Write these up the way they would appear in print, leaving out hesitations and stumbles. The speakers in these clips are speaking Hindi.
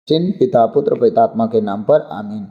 चिन्ह पिता पुत्र पवित्रात्मा के नाम पर आमीन।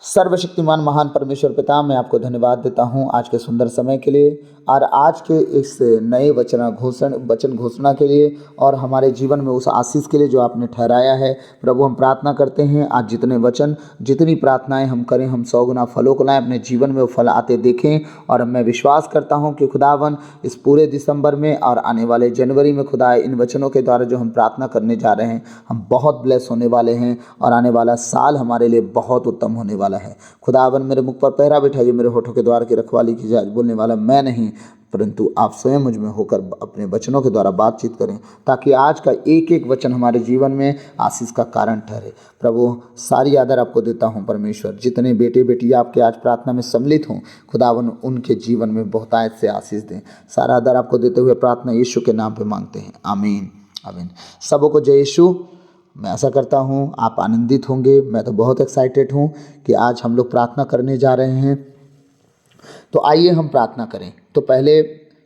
सर्वशक्तिमान महान परमेश्वर पिता, मैं आपको धन्यवाद देता हूँ आज के सुंदर समय के लिए और आज के इस नए वचन घोषणा के लिए और हमारे जीवन में उस आशीष के लिए जो आपने ठहराया है। प्रभु, हम प्रार्थना करते हैं आज जितने वचन जितनी प्रार्थनाएं हम करें, हम 100 गुना फलों को लाएं, अपने जीवन में वो फल आते देखें। और मैं विश्वास करता हूँ कि खुदावन इस पूरे दिसंबर में और आने वाले जनवरी में खुदा इन वचनों के द्वारा जो हम प्रार्थना करने जा रहे हैं, हम बहुत ब्लेस होने वाले हैं और आने वाला साल हमारे लिए बहुत उत्तम होने वाला है। खुदावन मेरे मुख पर पहरा बिठाइए, मेरे होठों के द्वार की रखवाली कीजिए। आज बोलने वाला मैं नहीं परंतु आप स्वयं मुझ में होकर अपने वचनों के द्वारा बातचीत करें, ताकि आज का एक एक वचन हमारे जीवन में आशीष का कारण ठहरे। प्रभु, सारी आदर आपको देता हूं परमेश्वर। जितने बेटे बेटियां आपके आज प्रार्थना में सम्मिलित हों, खुदावन उनके जीवन में बहुतायत से आशीष दें। सारा आदर आपको देते हुए प्रार्थना यीशु के नाम पे मांगते हैं, आमीन आमीन। सबों को जय यीशु। मैं आशा करता हूँ आप आनंदित होंगे। मैं तो बहुत एक्साइटेड हूँ कि आज हम लोग प्रार्थना करने जा रहे हैं। तो आइए हम प्रार्थना करें। तो पहले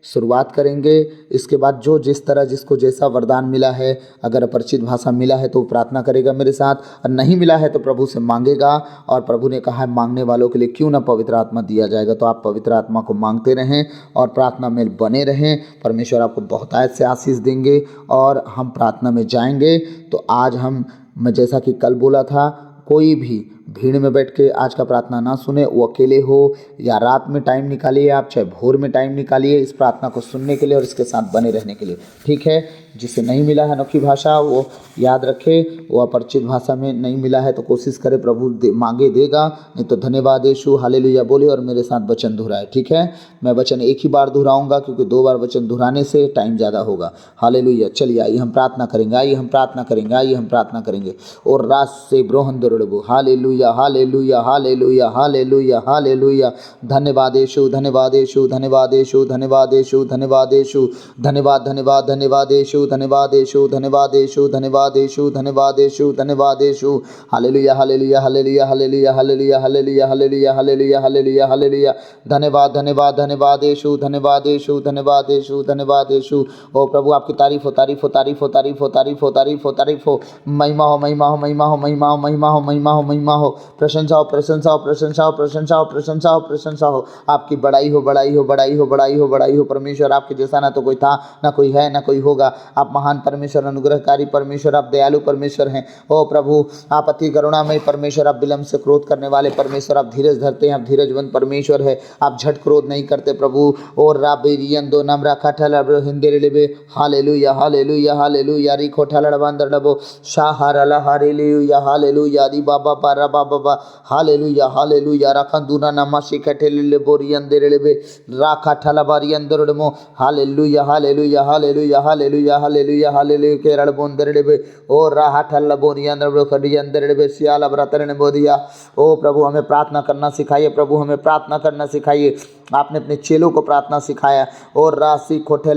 शुरुआत करेंगे, इसके बाद जो जिस तरह जिसको जैसा वरदान मिला है, अगर अपरिचित भाषा मिला है तो वो प्रार्थना करेगा मेरे साथ, और नहीं मिला है तो प्रभु से मांगेगा। और प्रभु ने कहा है मांगने वालों के लिए क्यों ना पवित्र आत्मा दिया जाएगा। तो आप पवित्र आत्मा को मांगते रहें और प्रार्थना में बने रहें। परमेश्वर आपको बहुतायत से आशीष देंगे और हम प्रार्थना में जाएंगे। तो आज मैं जैसा कि कल बोला था, कोई भी भीड़ में बैठ के आज का प्रार्थना ना सुने। वो अकेले हो या रात में टाइम निकालिए, आप चाहे भोर में टाइम निकालिए इस प्रार्थना को सुनने के लिए और इसके साथ बने रहने के लिए, ठीक है। जिसे नहीं मिला है अनोखी भाषा, वो याद रखे। वो अपरिचित भाषा में नहीं मिला है तो कोशिश करे, प्रभु मांगे देगा, नहीं तो धन्यवाद यीशु हालेलुया बोले और मेरे साथ वचन दोहराए, ठीक है। मैं वचन एक ही बार दोहराऊंगा क्योंकि 2 बार वचन दोहराने से टाइम ज़्यादा होगा। हालेलुया। चलिए आइए हम प्रार्थना करेंगे, आइए हम प्रार्थना करेंगे, आइए हम प्रार्थना करेंगे। और रात से ब्रोहन दौड़बो। Hallelujah hallelujah hallelujah hallelujah hallelujah. धन्यवाद यीशु, धन्यवाद यीशु, धन्यवाद यीशु, धन्यवाद यीशु, धन्यवाद यीशु, धन्यवाद धन्यवाद धन्यवाद यीशु, धन्यवाद यीशु, धन्यवाद यीशु, धन्यवाद यीशु, धन्यवाद यीशु, धन्यवाद यीशु। Hallelujah hallelujah hallelujah hallelujah hallelujah hallelujah hallelujah hallelujah hallelujah hallelujah. धन्यवाद धन्यवाद धन्यवाद यीशु, धन्यवाद यीशु, धन्यवाद यीशु, धन्यवाद यीशु। ओ प्रभु, आपकी तारीफ हो, तारीफ हो, तारीफ हो, तारीफ हो, तारीफ हो, तारीफ हो, तारीफ हो। महिमा हो, महिमा हो, महिमा हो, महिमा हो, महिमा हो, महिमा हो, महिमा हो। प्रशंसा हो, प्रशंसा हो, प्रशंसा हो, प्रशंसा हो, प्रशंसा हो, प्रशंसा हो। आपकी बड़ाई हो, बड़ाई हो, बड़ाई हो, बड़ाई हो, बड़ाई हो। परमेश्वर आपके जैसा ना तो कोई था, ना कोई है, ना कोई होगा। आप महान परमेश्वर, अनुग्रहकारी परमेश्वर, आप दयालु परमेश्वर हैं। ओ प्रभु, आप अति करुणामय परमेश्वर, आप विलंब से क्रोध करने वाले परमेश्वर, आप धीरज धरते हैं, आप धीरजवंत परमेश्वर है। आप झट क्रोध नहीं करते प्रभु। और राबेरियन दो नाम रखा ठल हिंदे लेबे। Hallelujah hallelujah hallelujah. रिखो ठलड़ बंदर डबो शाहरला हालेलुया हालेलुया। दी बाबा पारा बाबा हालेलुया हालेलुया। रखंदुना नमा शिखठेले बोरियन दे लेबे राखा ठला बारियन दरडमो। Hallelujah hallelujah hallelujah hallelujah hallelujah hallelujah. केरल बोंदर लेबे ओ राहा ठल्ला बोरियन दरडो खडियन दरडबे सियाला ब्रतर ने बोदिया। ओ प्रभु, हमें प्रार्थना करना सिखाइए, प्रभु हमें प्रार्थना करना सिखाइए। आपने अपने चेलों को प्रार्थना सिखाया। और राशि खोटे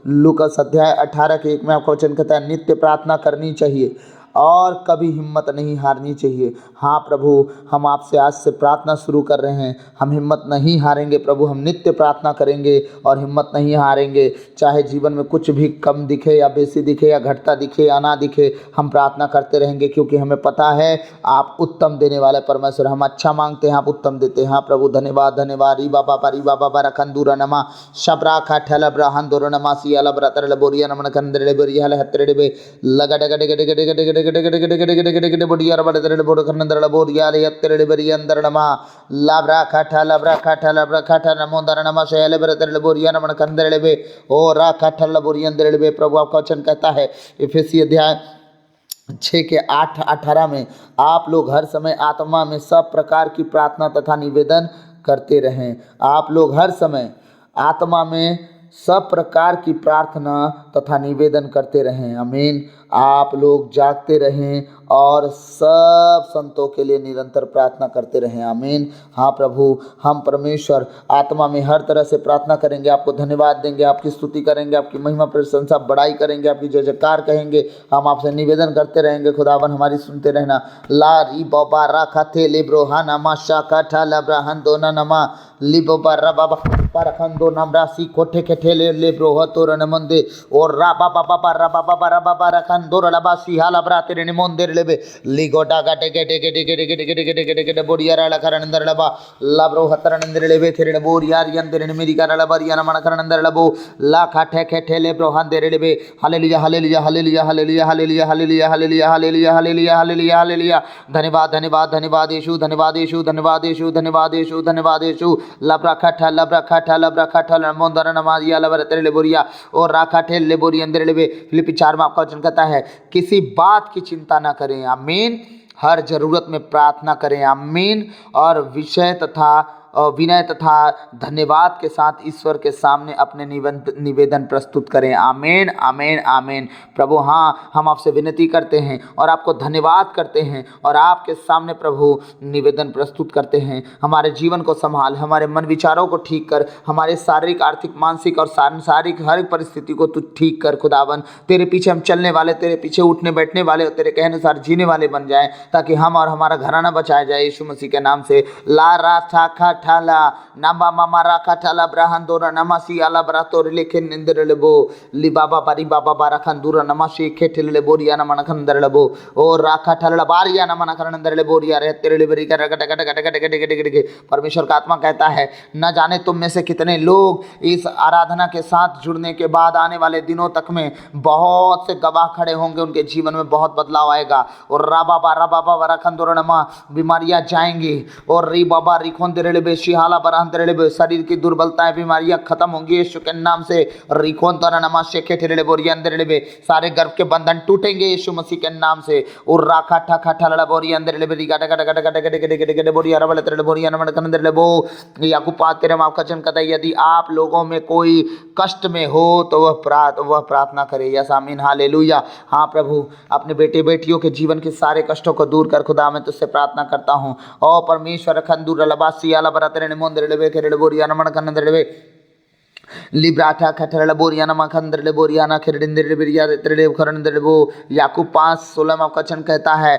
लूकास अध्याय 18 के 1 में आपका वचन कहता है नित्य प्रार्थना करनी चाहिए और कभी हिम्मत नहीं हारनी चाहिए। हाँ प्रभु, हम आपसे आज से प्रार्थना शुरू कर रहे हैं। हम हिम्मत नहीं हारेंगे प्रभु, हम नित्य प्रार्थना करेंगे और हिम्मत नहीं हारेंगे। चाहे जीवन में कुछ भी कम दिखे या बेसी दिखे या घटता दिखे या ना दिखे, हम प्रार्थना करते रहेंगे क्योंकि हमें पता है आप उत्तम देने वाले परमेश्वर। हम अच्छा मांगते हैं, आप उत्तम देते हैं। हाँ प्रभु, धन्यवाद धन्यवाद। री बाबा रखंदूरा नमा शबरा खाठल ब्रहन दोर नमा सियाला ब्रतर बोरिया नमन कंदरे बोरिया हत्रे डे लगा डग डग डग डग डग बढ़िया बड़े बोड़ करने बोरिया हत्रे बरी अंदर नमा लाब्रा खाठा नमोदर नमा शैल ब्रतर बोरिया नमन कंदरे बे ओ रा खाठल बोरिया अंदर बे। प्रभु आपका वचन कहता है इफिसी अध्याय 6 के 8-18 में, आप लोग हर समय आत्मा में सब प्रकार की प्रार्थना तथा निवेदन करते रहें। आप लोग हर समय आत्मा में सब प्रकार की प्रार्थना तथा निवेदन करते रहें। आमीन। आप लोग जागते रहें और सब संतों के लिए निरंतर प्रार्थना करते रहें। आमीन। हाँ प्रभु, हम परमेश्वर आत्मा में हर तरह से प्रार्थना करेंगे, आपको धन्यवाद देंगे, आपकी स्तुति करेंगे, आपकी महिमा प्रशंसा बड़ाई करेंगे, आपकी जय जयकार कहेंगे। हम आपसे निवेदन करते रहेंगे, खुदावन हमारी सुनते रहना। ला री बाबा राखा थे लिब्रोहा नमा शाखा ठा लब्राहन दोना नमा लिबो बारा बाबा परखंदो नमरासी कोठे के ठेले लिब्रोह तोरन मंदे और रा बाबा बाबा रा बाबा रा बाबा रखन खंदोर लबा सिहा लबरा तेरे निमोंदेर लेबे लिगोटा गटे गटे गटे गटे गटे गटे गटे गटे गटे बोरिया रला करनंदर लबा लब्रो हतरनंदर लेबे तेरे बोरिया रियंदर मेरी करला बरिया नमन करनंदर लबो ला खाठे खेठे लेब्रो हंदेर लेबे hallelujah hallelujah hallelujah hallelujah hallelujah hallelujah hallelujah hallelujah hallelujah hallelujah hallelujah धन्यवाद धन्यवाद धन्यवाद यीशु धन्यवाद यीशु धन्यवाद यीशु धन्यवाद यीशु धन्यवाद यीशु लब्रा खठा मोंदर नमाजिया लबर तेरे ले बोरिया और राखा ठेल ले बोरी अंदर लेबे फिलिपी 4 में आपका वचन कहता है किसी बात की चिंता ना करें आमीन। हर जरूरत में प्रार्थना करें आमीन। और विषय तथा विनय तथा धन्यवाद के साथ ईश्वर के सामने अपने निवेदन प्रस्तुत करें आमीन आमीन आमीन। प्रभु हाँ, हम आपसे विनती करते हैं और आपको धन्यवाद करते हैं और आपके सामने प्रभु निवेदन प्रस्तुत करते हैं। हमारे जीवन को संभाल, हमारे मन विचारों को ठीक कर, हमारे शारीरिक आर्थिक मानसिक और सांसारिक हर परिस्थिति को तू ठीक कर खुदावन। तेरे पीछे हम चलने वाले, तेरे पीछे उठने बैठने वाले और तेरे कहने अनुसार जीने वाले बन जाएं, ताकि हम और हमारा घराना बचाया जाए यीशु मसीह के नाम से। ला रा था खा ठाला नंबा मामा राखा ठाला ब्राहन दोरा नमासी आला ब्रातोर लेखे निंदर लेबो ली बाबा बारी बाबा बारा खंदूरा नमासी खेठल ले बोरिया नमन खंदर लेबो और राखा ठाला बारिया नमन खंदर ले बोरिया रे तेरे ले बरी कर गट गट गट गट गट गट गट। परमेश्वर का आत्मा कहता है न जाने तुम में से कितने लोग इस आराधना के साथ जुड़ने के बाद आने वाले दिनों तक में बहुत से गवाह खड़े होंगे, उनके जीवन में बहुत बदलाव आएगा और रा बाबा बारा खंदूरा नमा बीमारियां जाएंगी और री बाबा रिखों तेरे ले शिहाला बरान तेरे ले शरीर की दुर्बलताएं बीमारियां खत्म होंगी यीशु के नाम से। रिखों तोरा नमा शेखे तेरे ले बोरिया अंदर ले सारे गर्भ के बंधन टूटेंगे यीशु मसीह के नाम से। और राखा ठा ठा बोरिया अंदर ले गट गट गट गट गट गट बोरिया रबल तेरे ले बोरिया नमन अंदर ले बो याकूब 5 तेरे माफ वचन कहता है यदि आप लोगों में कोई कष्ट में हो तो वह प्रार्थना करे। यस आमीन हालेलुया। हाँ प्रभु, अपने बेटे बेटियों के जीवन के सारे कष्टों को दूर कर खुदा, मैं तुझसे प्रार्थना करता हूँ। ओ परमेश्वर खंदूर लबासी आला बरा तेरे ने मोंदर लेबे केरे बोरिया नमन कंदर लेबे लिब्राटा खटरल बोरिया नमा खंदर ले बोरिया ना खिरडिंदर ले बिरिया तेरे ले खरंदर ले बो। याकूब 5:16 में आपका वचन कहता है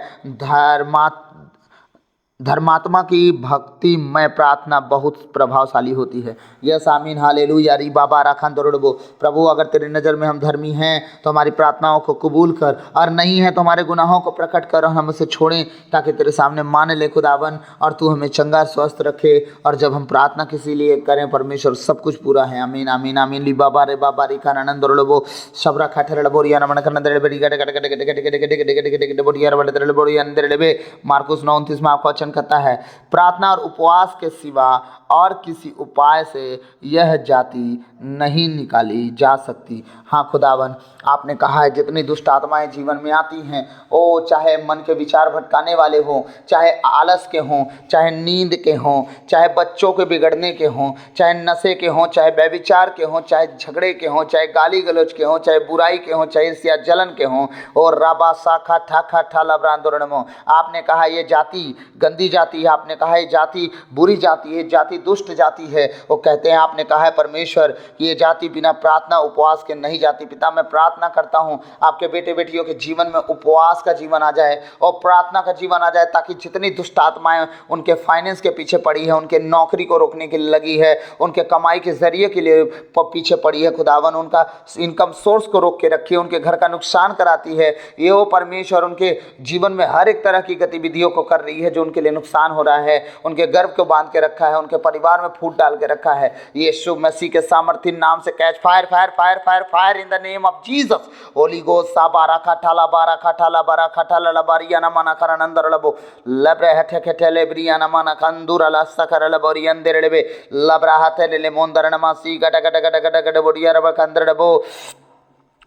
धर्मात्मा की भक्ति में प्रार्थना बहुत प्रभावशाली होती है। यस आमीन हालेलुया। री बाबा राखा दौड़बो। प्रभु अगर तेरी नज़र में हम धर्मी हैं तो हमारी प्रार्थनाओं को कबूल कर, और नहीं है तो हमारे गुनाहों को प्रकट कर और हम उसे छोड़ें ताकि तेरे सामने मान ले खुदावन, और तू हमें चंगा स्वस्थ रखे। और जब हम प्रार्थना किसी लिए करें परमेश्वर सब कुछ पूरा है। आमीन आमीन आमीन। ली बाबा रे बाबा री खान आनंद दौड़बो सबरा खाठर बोरिया नमन कर नंदर बेरी गट गट गट गट गट गट गट बोरिया रे बड़े बोरिया अंदर लेबे। मार्कुस 9:29 में आपका कहता है प्रार्थना और उपवास के सिवा और किसी उपाय से यह जाति नहीं निकाली जा सकती। हाँ खुदावन, आपने कहा है जितनी दुष्ट आत्माएं जीवन में आती हैं, ओ चाहे मन के विचार भटकाने वाले हों, चाहे आलस के हों, चाहे नींद के हों, चाहे बच्चों के बिगड़ने के हों, चाहे नशे के हों, चाहे व्यभिचार के हों, चाहे झगड़े के हों, चाहे गाली गलौज के हों, चाहे बुराई के हों, चाहे ईर्ष्या जलन के हों, और राबा साखा ठाखा ठाला ब्रांदोरणमो, आपने कहा ये जाति गंदी जाति है, आपने कहा ये जाति बुरी जाति है, जाति दुष्ट जाति है। वो कहते हैं आपने कहा है परमेश्वर कि ये जाति बिना प्रार्थना उपवास के नहीं जाती। पिता मैं प्रार्थना करता हूँ आपके बेटे बेटियों के जीवन में उपवास का जीवन आ जाए और प्रार्थना का जीवन आ जाए, ताकि जितनी दुष्ट आत्माएं उनके फाइनेंस के पीछे पड़ी है, उनके नौकरी को रोकने के लिए लगी है, उनके कमाई के जरिए के लिए पीछे पड़ी है खुदावन, उनका इनकम सोर्स को रोक के रखी है, उनके घर का नुकसान कराती है ये वो परमेश्वर, उनके जीवन में हर एक तरह की गतिविधियों को कर रही है जो उनके लिए नुकसान हो रहा है, उनके गर्भ को बांध के रखा है, उनके परिवार में फूट डाल के रखा है। यीशु मसीह के सामर्थ्य नाम से catch fire fire fire fire fire in the name of Jesus. Holi ghost सा बारा खठाला बारा खठाला लबारिया ना मना करन अंदर लबो लब्रे हठे खठे लेब्रिया ना मना कंदूर लस्सा कर लबोरी अंदर लेबे लब्रा हथे ले मोंदर ना मासी गट गट गट गट गट बोडिया रब कंदर लबो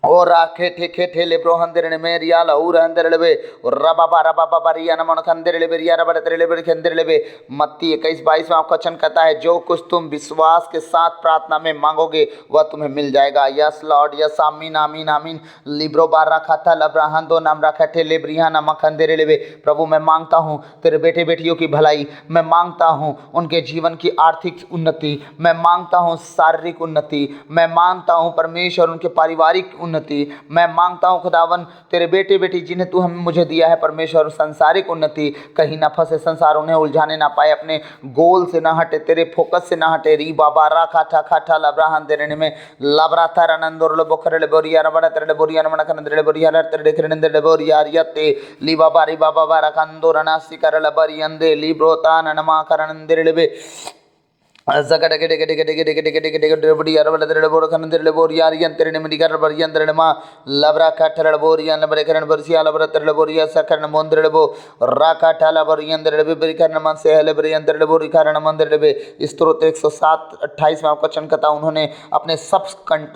और राखे ठेके ठेले ब्रो हंदर ने मेरिया लऊर हंदर लेबे और रबा रिया न मन खंदर लेबे रिया रबा तेरे लेबे खंदर लेबे। मत्ती 21:22 में आपका वचन कहता है जो कुछ तुम विश्वास के साथ प्रार्थना में मांगोगे वह तुम्हें मिल जाएगा। यस लॉर्ड यस आमीन आमीन आमीन। लिब्रो बार रखा था लब्राहन दो नाम रखा थे लेब्रिया नाम खंदर लेबे। प्रभु मैं मांगता हूँ तेरे बेटे बेटियों की भलाई, मैं मांगता हूँ उनके जीवन की आर्थिक उन्नति, मैं मांगता हूँ शारीरिक उन्नति, मैं मांगता हूँ परमेश्वर उनके पारिवारिक उन्नति। मैं मांगता हूँ खुदावन तेरे बेटे बेटी जिन्हें तू हमें मुझे दिया है परमेश्वर, सांसारिक उन्नति, कहीं ना फंसे, संसार उन्हें उलझाने ना पाए, अपने गोल से ना हटे, तेरे फोकस से ना हटे। री बाबा रा खाठा खाठा लब्राहन तेरे में लबरा थारा नंदोर लो बोखरे बोरिया रबड़ा तेरे बोरिया नमना कन बोरिया तेरे खरन बोरिया रियते ली बाबा री बाबा बारा कंदो रनासी कर लबरी अंदे ली ब्रोता नमा करन दिरबे स्तोत्र 107:28 में आपका वचन कहता, उन्होंने अपने सब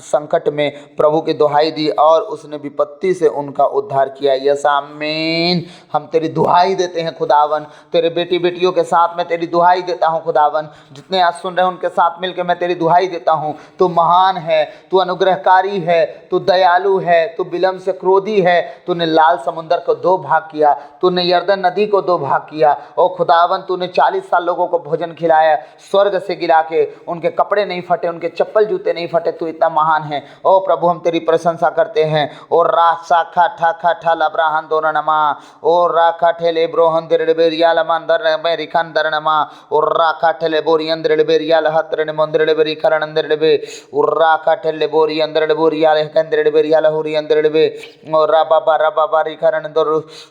संकट में प्रभु की दुहाई दी और उसने विपत्ति से उनका उद्धार किया। यस आमीन। हम तेरी दुहाई देते हैं खुदावन, तेरे बेटी बेटियों के साथ में तेरी दुहाई देता हूं खुदावन, जितने आज सुन रहे हैं उनके साथ मिलकर मैं तेरी दुहाई देता हूं। तू महान है, तू अनुग्रहकारी है, तू दयालु है, तू विलंब से क्रोधी है। तूने लाल समुद्र को 2 भाग किया, तूने यर्दन नदी को 2 भाग किया। ओ खुदावन तूने 40 साल लोगों को भोजन खिलाया स्वर्ग से गिरा के, उनके कपड़े नहीं फटे, उनके चप्पल जूते नहीं फटे। तू इतना महान है। ओ प्रभु हम तेरी प्रशंसा करते हैं। ओ राखा ठा खा ठा लब्राहन दो नमा, ओ राखा ठेले ब्रोहन दर बेरिया लमंदर में रिखन दरनमा, ओ राखा ठेले बोरी अंदर बेरिया लहत्र ने मंदर बेरी करन अंदर बे, ओ राखा ठेले बोरी अंदर बोरिया लेकंदर बेरिया लहुरी अंदर बे, ओ रबा री करन दर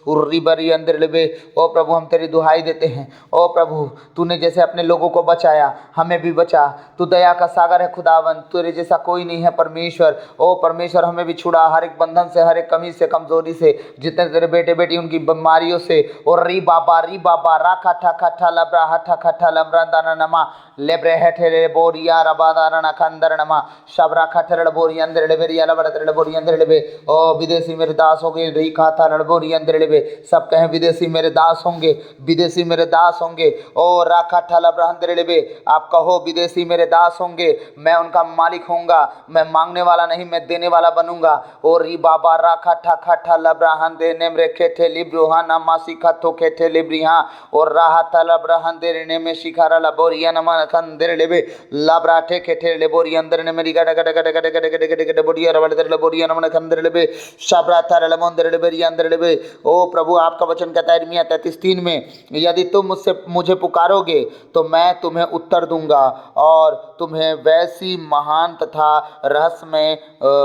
उर्री बरी अंदर बे। ओ प्रभु हम तेरी दुहाई देते हैं। ओ प्रभु तूने जैसे अपने लोगों को बचाया हमें भी बचा। तू दया का सागर है खुदावन, तेरे जैसा कोई नहीं है परमेश्वर। ओ परमेश्वर हमें भी छुड़ा हर एक बंधन से, हर एक कमी से, कमजोरी से, जितने तेरे बेटे बेटी उनकी बीमारियों से। और री बाबा राखा ठा खा लब्रा हठा खठा लम्रा दाना नमा लेब्रे हेठे बोरिया रबादाना खंदर नमा शबरा खठर बोरी अंदर लेबेरिया लबड़ बोरी अंदर लेबे। ओ विदेशी मेरे दास होंगे, री खाता लड़बोरी अंदर लेबे। सब कहें विदेशी मेरे दास होंगे, विदेशी मेरे दास होंगे। ओ राखा ठा लब्रा अंदर लेबे। आप कहो विदेशी मेरे दास होंगे, मैं उनका मालिक होऊंगा, मैं मांगने वाला नहीं मैं देने वाला बनूंगा। ओ री बाबा राखा ठा खठा लब्राहन दे नेमरे खेठे लिब्रोहाना मासी खतो खेठे लिब्रिहा और राहा था लब्राहन दे ने में शिखारा लबोरिया नमा खंदर लेबे लब्राठे खेठे लेबोरी अंदर ने मेरी गड गड गड गड गड गड गड गड बोरिया रबड़ दर लबोरिया नमन खंदर लेबे शबरा था लमंदर लेबेरिया अंदर लेबे। ओ प्रभु आपका वचन कहता है यिर्मयाह 33:3 में, यदि तुम मुझे पुकारोगे तो मैं तुम्हें उत्तर दूंगा और तुम्हें वैसी महान तथा रहस्यमय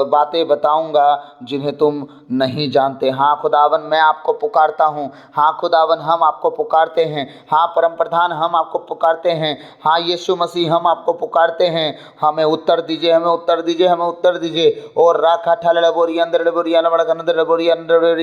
बातें बताऊंगा जिन्हें तुम नहीं जानते। हाँ खुदावन मैं आपको पुकारता हूँ। हाँ खुदावन हम आपको पुकारते हैं। हाँ परम प्रधान हम आपको पुकारते हैं। हाँ यीशु मसीह हम आपको पुकारते हैं। हमें उत्तर दीजिए, हमें उत्तर दीजिए, हमें उत्तर दीजिए। और राखा ठाल बोरी अंदर बोरी अंदर बोरी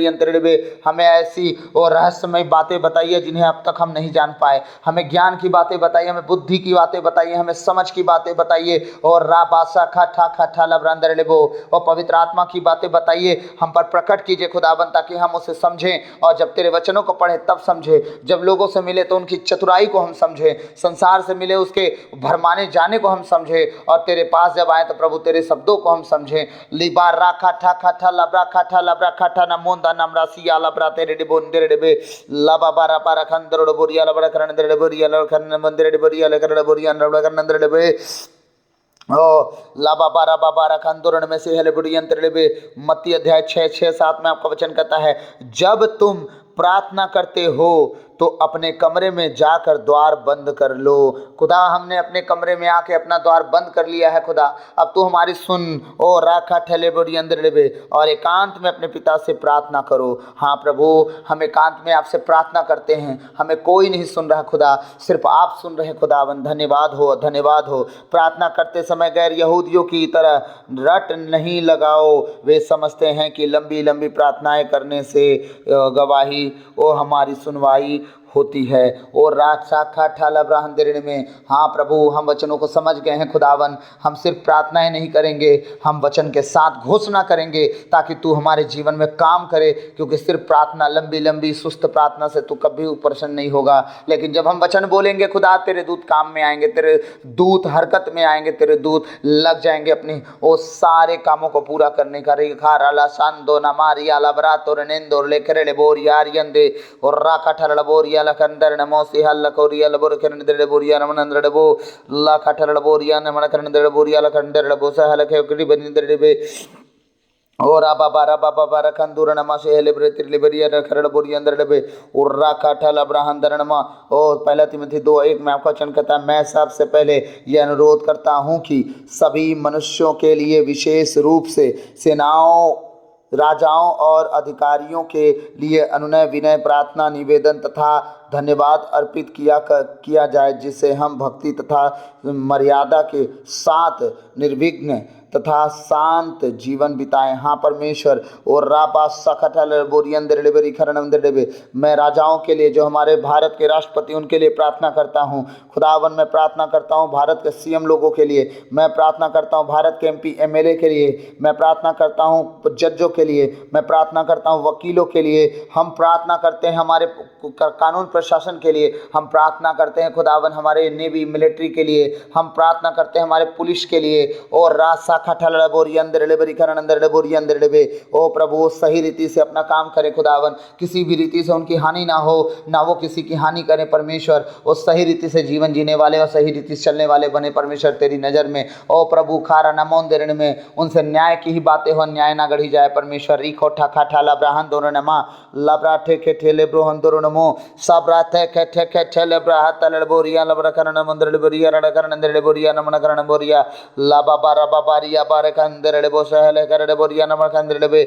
अंदर बे, हमें ऐसी और रहस्यमय बातें बताइए जिन्हें अब तक हम नहीं जान पाए। हमें ज्ञान की बातें बताइए, हमें बुद्धि की बातें बताइए, हमें समझ की बातें बताइए। और राबासा खा लब्रांदर लेबो, और पवित्र आत्मा की बातें बताइए, हम पर प्रकट कीजिए खुदावन, ताकि हम उसे समझें। और जब तेरे वचनों को पढ़े तब समझे, जब लोगों से मिले तो उनकी चतुराई को हम समझें, संसार से मिले उसके भरमाने जाने को हम समझें, और तेरे पास जब आए तो प्रभु तेरे शब्दों को हम समझें। लिबा राखा ठा लब्रा खा ना मोंदा नमरा सिया लब्रा तेरे डिबोन तेरे डिबे लबा बारा पारा खंदर बोरिया लबड़ा करन तेरे बोरिया लखन मंदिर बोरिया लकर बोरिया लबड़ा करन तेरे डिबे ओ लाबा बारा बाबा खंदोरण में से हले बुढ़ी अंतर बे। मत्ती अध्याय 6:7 में आपका वचन कहता है, जब तुम प्रार्थना करते हो तो अपने कमरे में जाकर द्वार बंद कर लो। खुदा हमने अपने कमरे में आके अपना द्वार बंद कर लिया है खुदा, अब तू हमारी सुन। ओ राखा ठेले बोरी अंदर लेबे, और एकांत में अपने पिता से प्रार्थना करो। हाँ प्रभु हम एकांत में आपसे प्रार्थना करते हैं, हमें कोई नहीं सुन रहा खुदा, सिर्फ आप सुन रहे खुदावन। धन्यवाद हो, धन्यवाद हो। प्रार्थना करते समय गैर यहूदियों की तरह रट नहीं लगाओ, वे समझते हैं कि लंबी लंबी प्रार्थनाएं करने से गवाही ओ हमारी सुनवाई होती है। और रात शाखा ठाला ब्राह्मण में, हाँ प्रभु हम वचनों को समझ गए हैं खुदावन। हम सिर्फ प्रार्थनाएं नहीं करेंगे, हम वचन के साथ घोषणा करेंगे, ताकि तू हमारे जीवन में काम करे। क्योंकि सिर्फ प्रार्थना, लंबी लंबी सुस्त प्रार्थना से तू कभी प्रसन्न नहीं होगा। लेकिन जब हम वचन बोलेंगे खुदा, तेरे दूत काम में आएंगे, तेरे दूत हरकत में आएंगे, तेरे दूत लग जाएंगे अपने वो सारे कामों को पूरा करने का। रेखा राला शांदो नमारी आला बरातो रेंदो लेखरे बोरिया रियंदे और राका ठरल बोरिया लखंदर नमो सिहल लकोरिया लबोर करन बोरिया नमनंदर डबो लाखा ठरल बोरिया नमन करन बोरिया लखंदर डबो सहल के बनिंदर डबे और बाबा बाबा रखंदूर नमा से हेलेब्रे त्रिलिबरिया रखड़ बोरी अंदर डबे और राखा ठल अब्राहंदर नमा। और पहला तिमोथी 2:1 में आपका वचन कहता है, मैं सबसे पहले ये अनुरोध करता हूँ कि सभी मनुष्यों के लिए, विशेष रूप से सेनाओं, राजाओं और अधिकारियों के लिए अनुनय विनय प्रार्थना निवेदन तथा धन्यवाद अर्पित किया जाए, जिससे हम भक्ति तथा मर्यादा के साथ निर्विघ्न तथा शांत जीवन बिताएं। हाँ परमेश्वर। और रापा सखटल बोरियंदर खरणंदर, मैं राजाओं के लिए, जो हमारे भारत के राष्ट्रपति, उनके लिए प्रार्थना करता हूँ खुदावन। मैं प्रार्थना करता हूँ भारत के सीएम लोगों के लिए, मैं प्रार्थना करता हूँ भारत के एमपी एमएलए के लिए, मैं प्रार्थना करता हूँ जजों के लिए, मैं प्रार्थना करता हूँ वकीलों के लिए, हम प्रार्थना करते हैं हमारे कानून प्रशासन के लिए, हम प्रार्थना करते हैं खुदावन हमारे नेवी मिलिट्री के लिए, हम प्रार्थना करते हैं हमारे पुलिस के लिए। और रासा खठल बोरी अंदर लेबरी करण अंदर बोरी अंदर लेबे। ओ प्रभु वो सही रीति से अपना काम करे खुदावन, किसी भी रीति से उनकी हानि ना हो, ना वो किसी की हानि करे परमेश्वर। वो सही रीति से जीवन जीने वाले और सही रीति से चलने वाले बने परमेश्वर तेरी नज़र में। ओ प्रभु खारा नमोन देने में उनसे न्याय की ही बातें हो, अन्याय ना गढ़ी जाए परमेश्वर। रिखो ठा ठा लब्राहन दोनों नमा लब्रा ठे ठेले ब्रोहन दोनों नमो सबरा थे ठेले ब्राह तलड़ बोरिया लब्रा करण मंदिर बोरिया रड़ करण अंदर बोरिया नमन करण बोरिया लाबा बारा बारिया बारे कंदर बो सहले कर बोरिया नमन कंदर बे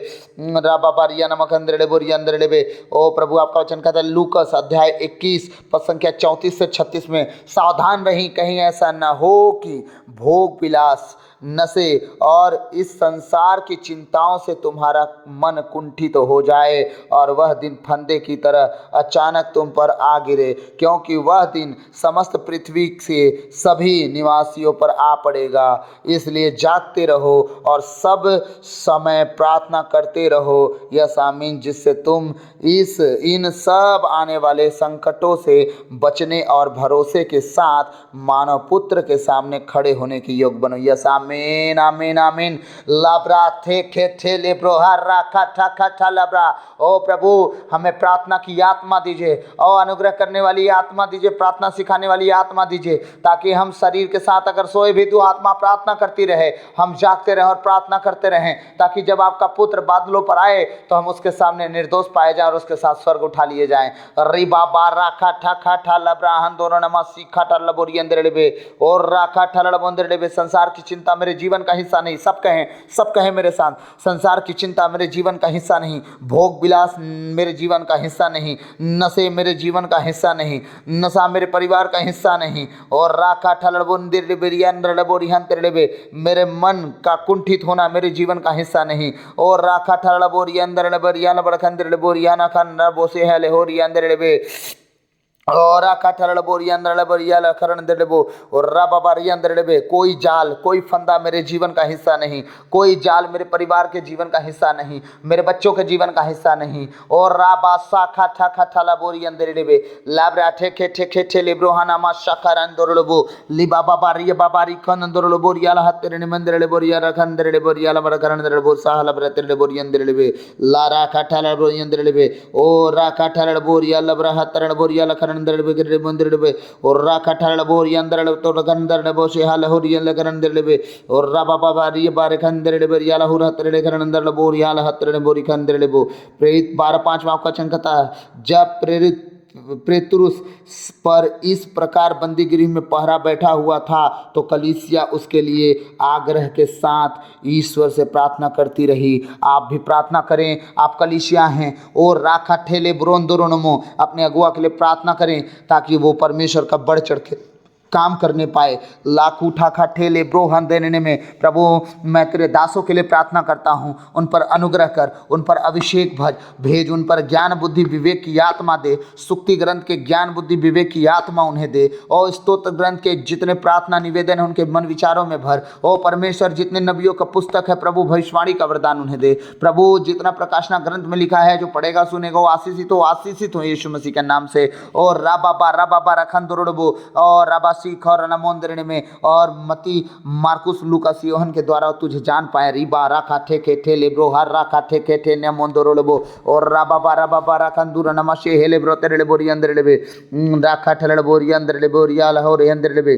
राबा बारिया नमक अंदर बोरिया अंदर बे। ओ प्रभु आपका वचन कहता है लूकस अध्याय 21 पद संख्या 34 से 36 में, सावधान रही कहीं ऐसा न हो कि भोग विलास नशे और इस संसार की चिंताओं से तुम्हारा मन कुंठित तो हो जाए और वह दिन फंदे की तरह अचानक तुम पर आ गिरे, क्योंकि वह दिन समस्त पृथ्वी से सभी निवासियों पर आ पड़ेगा। इसलिए जागते रहो और सब समय प्रार्थना करते रहो, यस आमीन, जिससे तुम इन सब आने वाले संकटों से बचने और भरोसे के साथ मानव पुत्र के सामने खड़े होने की योग बनो। यस आमीन आमीन आमीन। लाब्रा थे खे थे लेब्रो हर्रा खा खा लाब्रा। ओ प्रभु हमें प्रार्थना की आत्मा दीजिए और अनुग्रह करने वाली आत्मा दीजिए, प्रार्थना सिखाने वाली आत्मा दीजिए, ताकि हम शरीर के साथ अगर सोए भी तो आत्मा प्रार्थना करती रहे, हम जागते रहें और प्रार्थना करते रहें, ताकि जब आपका पुत्र बादलों पर आए तो हम उसके सामने निर्दोष पाए जाए और उसके साथ स्वर्ग उठा लिए जाएं। रिबा बा राखा ठा ठा लब्राहन दोनों नमा सीखा ठा लबोरी अंदर लेबे और राखा ठा लबोंदर लेबे। संसार की चिंता मेरे जीवन का हिस्सा नहीं। सब कहें मेरे साथ, संसार की चिंता मेरे जीवन का हिस्सा नहीं, भोग विलास मेरे जीवन का हिस्सा नहीं, नशे मेरे जीवन का हिस्सा नहीं, नशा मेरे परिवार का हिस्सा नहीं। और राखा मेरे मन का कुंठित होना मेरे जीवन का हिस्सा नहीं। और राखा और कोई जाल कोई फंदा मेरे जीवन का हिस्सा नहीं, कोई जाल मेरे परिवार के जीवन का हिस्सा नहीं, मेरे बच्चों के जीवन का हिस्सा नहीं। और राबा साखा ठा ठा बोरी अंदर लेबे लाब्रा ठे खे ठे खे ठे लेब्रोहाना मा शाखर अंदर लेबो लिबा बाबारी बाबारी खन अंदर लेबो रियाला हत्तेरे मंदिर लेबो रिया रखंदर लेबो रियाला बर करन अंदर लेबो साहला ब्रतर लेबो अंदर लेबे लारा काठा लेबो अंदर लेबे ओ रा काठा लेबो रियाला बर हत्तर लेबो रियाला अंदर बे मंदिर बे और राखा ठरल बोरी अंदर तो गंदर बो से हाल हो रियल करंदर बे और रा बाबा बारी बारे खंदर बे याला हो रहतर करंदर बोरी हाल हतर बोरी खंदर बो। प्रेरित 12:5 में आपका वचन कहता है, जब प्रेरित पेतरुस पर इस प्रकार बंदीगृह में पहरा बैठा हुआ था तो कलीसिया उसके लिए आग्रह के साथ ईश्वर से प्रार्थना करती रही। आप भी प्रार्थना करें, आप कलीसिया हैं और राखा ठेले ब्रोंदोरोनमो अपने अगुआ के लिए प्रार्थना करें ताकि वो परमेश्वर का बढ़ चढ़ के काम करने पाए। लाखू ठाखा ठेले ब्रोहन देने में प्रभु मैं तेरे दासों के लिए प्रार्थना करता हूँ, उन पर अनुग्रह कर, उन पर अभिषेक भेज, उन पर ज्ञान बुद्धि विवेक की आत्मा दे, सुक्ति ग्रंथ के ज्ञान बुद्धि विवेक की आत्मा उन्हें दे और स्तोत्र ग्रंथ के जितने प्रार्थना निवेदन है उनके मन विचारों में भर। ओ परमेश्वर जितने नबियों का पुस्तक है प्रभु भविष्यवाणी का वरदान उन्हें दे। प्रभु जितना प्रकाशना ग्रंथ में लिखा है जो पढ़ेगा सुनेगा वो आशीषित हो यीशु मसीह के नाम से। और राबा रखन दुरुड़बो और राबा सीख और नमोंदरने में और मती मार्कुस लूकास योहन के द्वारा तुझे जान पाए। रिबा राखा ठेके ठेले ब्रो हर राखा ठेके ठे नमोंदरोलबो और राबा राखंदुर नमशे हेले ब्रो तेरे बोरी अंदर लेबे राखा ठेले बोरी अंदर लेबे रियाल हो रे अंदर लेबे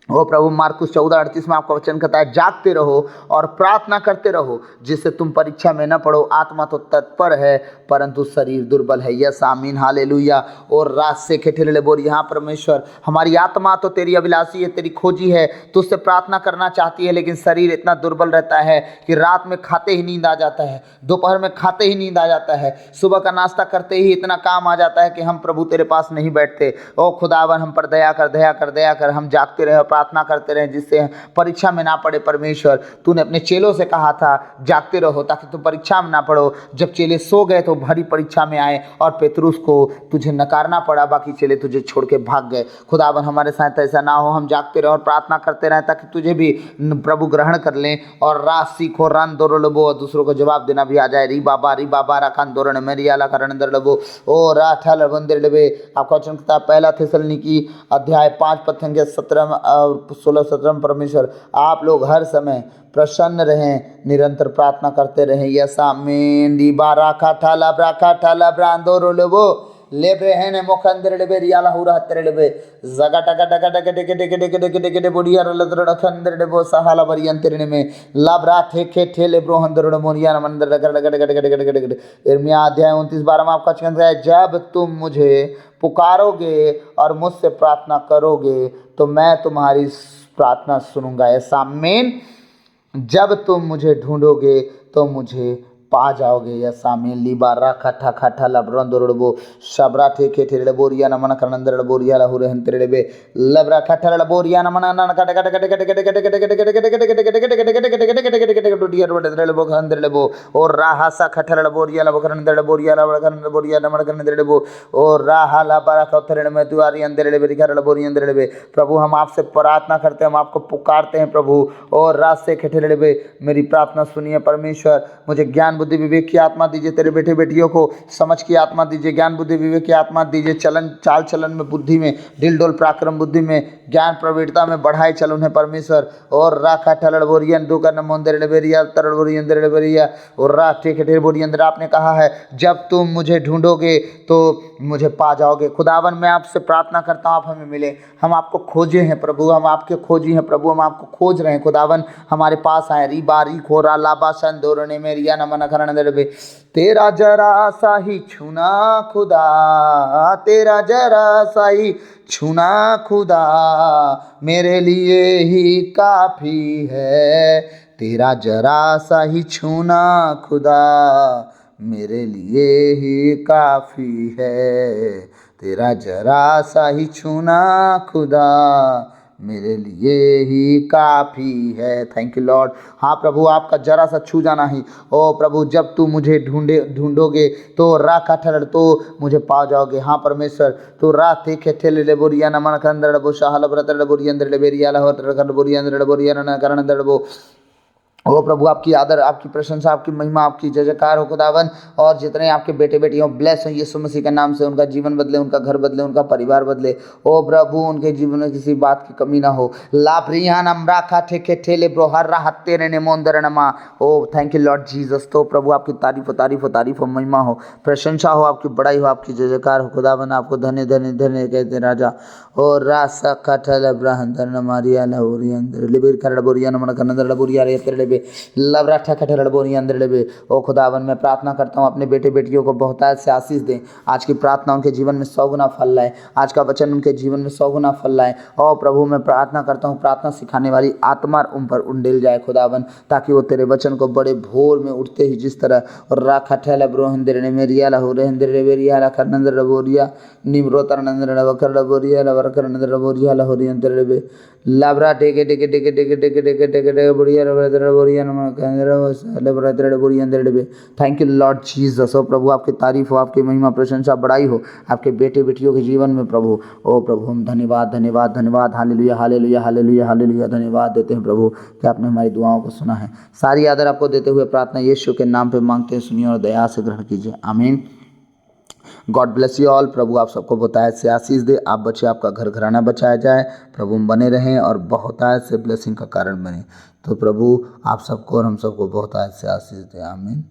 ओ प्रभु, मार्कुस 14:38 में आपका वचन कहता है, जागते रहो और प्रार्थना करते रहो जिससे तुम परीक्षा में न पड़ो। आत्मा तो तत्पर है परंतु शरीर दुर्बल है। यस आमीन, हालेलुया। और रात से खेठे बोल, यहाँ परमेश्वर, हमारी आत्मा तो तेरी अभिलाषी है, तेरी खोजी है, तुझसे प्रार्थना करना चाहती है, लेकिन शरीर इतना दुर्बल रहता है कि रात में खाते ही नींद आ जाता है, दोपहर में खाते ही नींद आ जाता है, सुबह का नाश्ता करते ही इतना काम आ जाता है कि हम प्रभु तेरे पास नहीं बैठते। ओ खुदावन, हम पर दया कर, दया कर, दया कर। हम जागते रहे और प्रार्थना करते रहे जिससे परीक्षा में ना पड़े। परमेश्वर, तूने अपने चेलों से कहा था जागते रहो ताकि तुम परीक्षा में ना पड़ो। जब चेले सो गए तो भरी परीक्षा में आए और पेतरुस को तुझे नकारना पड़ा, बाकी चेले तुझे छोड़ के भाग गए। खुदावन, हमारे साथ ऐसा ना हो, हम जागते रहे और प्रार्थना करते रहे ताकि तुझे भी प्रभु ग्रहण कर लें और रात सीखो, रन दौड़ लबो और दूसरों को जवाब देना भी आ जाए। री बाबा राखान दौड़न मेरी आला करण दर लबो ओ राठा लबंदर लबे। आपका वचन कहता है पहला थिस्सलुनीकी अध्याय 5 पद 17 और 16-17। परमेश्वर, आप लोग हर समय प्रसन्न रहें, निरंतर प्रार्थना करते रहें। यस आमीन। दी बारा खाठाला ब्रांदो लेबो लेब्रे हेने मोखंदर लेबे रियाला हुरा हत्तर लेबे जगा टका टका टके टके टके टके टके टके टके बुढ़िया रलद्र खंदर लेबो सहाला बरियंतर में लाब्रा ठेके ठेले ब्रो हंदर मोरिया मंदर लगा लगा टका टका टका टका टका। इर्मिया अध्याय 29:12 में आपका वचन है, जब तुम मुझे पुकारोगे और मुझसे प्रार्थना करोगे तो मैं तुम्हारी प्रार्थना सुनूंगा। ऐसा आमीन। जब तुम मुझे ढूंढोगे तो मुझे पा जाओगे। यस आमीन। लीबा रा खठा खठा लब्रन दोरबो शबरा ठेके ठेरे बोरिया नमन करनंदर बोरिया लहुरे हंतरे बे लबरा खठा लबोरिया नमन नन कट कट कट कट कट कट कट कट कट कट कट कट कट कट डुडिया रोडे लेबो खंदर लेबो और राहासा खठा लबोरिया लब करनंदर बोरिया लब करनंदर बोरिया नमन करनंदर लेबो और राहा लबरा खथरे में तुआरी अंदर लेबे रिखर लबोरी अंदर लेबे। प्रभु, हम आपसे प्रार्थना करते हैं, हम आपको पुकारते हैं प्रभु, और रात से खठे लेबे मेरी प्रार्थना सुनिए। परमेश्वर, मुझे ज्ञान बुद्धि विवेक की आत्मा दीजिए, तेरे बेटे बेटियों को समझ की आत्मा दीजिए, ज्ञान बुद्धि विवेक की आत्मा दीजिए, चलन चाल चलन में, बुद्धि में, ढिल डोल पराक्रम बुद्धि में, ज्ञान प्रवीणता में बढ़ाए चलो उन्हें परमेश्वर। और राखा ठलड़ बोरियन दो कर मोंदर लेबेरिया तरड़ बोरियन दर लेबेरिया और राख ठेके ठेर बोरियन दर। आपने कहा है जब तुम मुझे ढूंढोगे तो मुझे पा जाओगे। खुदावन, मैं आपसे प्रार्थना करता हूँ आप हमें मिले। हम आपको खोजे हैं प्रभु, हम आपके खोजी हैं प्रभु, हम आपको खोज रहे हैं। खुदावन, हमारे पास आए। री बारी खोरा लाबा सन दोरने में रिया नमन करण दर बे तेरा जरा सा ही छूना खुदा, तेरा जरा सा ही छूना खुदा मेरे लिए ही काफी है। तेरा जरा सा ही छूना खुदा मेरे लिए ही काफी है। तेरा जरा सा ही छूना खुदा मेरे लिए ही काफ़ी है। Thank you Lord. हाँ प्रभु, आपका जरा सा छू जाना ही। ओ प्रभु, जब तू मुझे ढूंढोगे तो राखा ठहर तो मुझे पा जाओगे। हाँ परमेश्वर, तो रात थे ठेले ले बोरिया नमन कंदर बो शाहल ब्रतर बोरिया अंदर ले बेरिया लहर बोरिया अंदर बोरिया न करण अंदर बो। ओ प्रभु, आपकी आदर, आपकी प्रशंसा, आपकी महिमा, आपकी जय जयकार हो खुदावन। और जितने आपके बेटे बेटियों ब्लेस हो यीशु मसीह के नाम से, उनका जीवन बदले, उनका घर बदले, उनका परिवार बदले। ओ प्रभु, उनके जीवन में किसी बात की कमी ना हो। लाभरियान अमराखा ठेके ठेले ब्रोहर राहते ने मोंदर नमा। ओ थैंक यू लॉर्ड जीसस। तो प्रभु, आपकी तारीफ हो, तारीफ हो, तारीफ हो, महिमा हो, प्रशंसा हो, आपकी बड़ाई हो, आपकी जय जयकार हो खुदावन। आपको धन्य धन्य धन्य कहते राजा। और रासा कठल ब्रहंदर नमारिया लहोरी अंदर लिबिर कर बोरिया नमन कनंदर बोरिया रे तेरे लेबे लवरा ठकठर बोरिया अंदर लेबे। ओ खुदावन, मैं प्रार्थना करता हूँ अपने बेटे बेटियों को बहुतायत से आशीष दें। आज की प्रार्थना उनके जीवन में 100 गुना फल लाए। आज का वचन उनके जीवन में 100 गुना फल लाए। और प्रभु, मैं प्रार्थना करता हूँ प्रार्थना सिखाने वाली आत्मा उन पर उंडेल जाए खुदावन, ताकि वो तेरे वचन को बड़े भोर में उठते ही जिस तरह और राखा ठहला ब्रो हिंदर ने मेरिया ला हो रे हिंदर रे बेरिया ला करनंदर बोरिया निमरो तरनंदर वकर बोरिया ला वकर नंदर बोरिया ला हो रे अंदर रे लाब्रा टेके टेके टेके टेके टेके टेके टेके टेके बोरिया ला बोरिया नमन कंदर लाब्रा तेरे बोरिया अंदर रे। Thank you lord Jesus. ओ प्रभु, आपकी तारीफ हो, आपकी महिमा प्रशंसा बड़ाई हो आपके बेटे बेटियों के जीवन में प्रभु। ओ प्रभु, हम धन्यवाद धन्यवाद धन्यवाद, हालेलुया हालेलुया हालेलुया हालेलुया धन्यवाद देते हैं प्रभु कि आपने हमारी दुआओं को सुना है। सारी आदर आपको देते हुए प्रार्थना यीशु के नाम पे मांगते हैं, सुनिए और दया से ग्रहण कीजिए, आमीन। God bless you all. प्रभु आप सबको बहुतायत से आशीष दे, आप बचे, आपका घर घराना बचाया जाए प्रभु, हम बने रहें और बहुतायत से ब्लेसिंग का कारण बने। तो प्रभु आप सबको और हम सबको बहुतायत से आशीष दे, आमीन।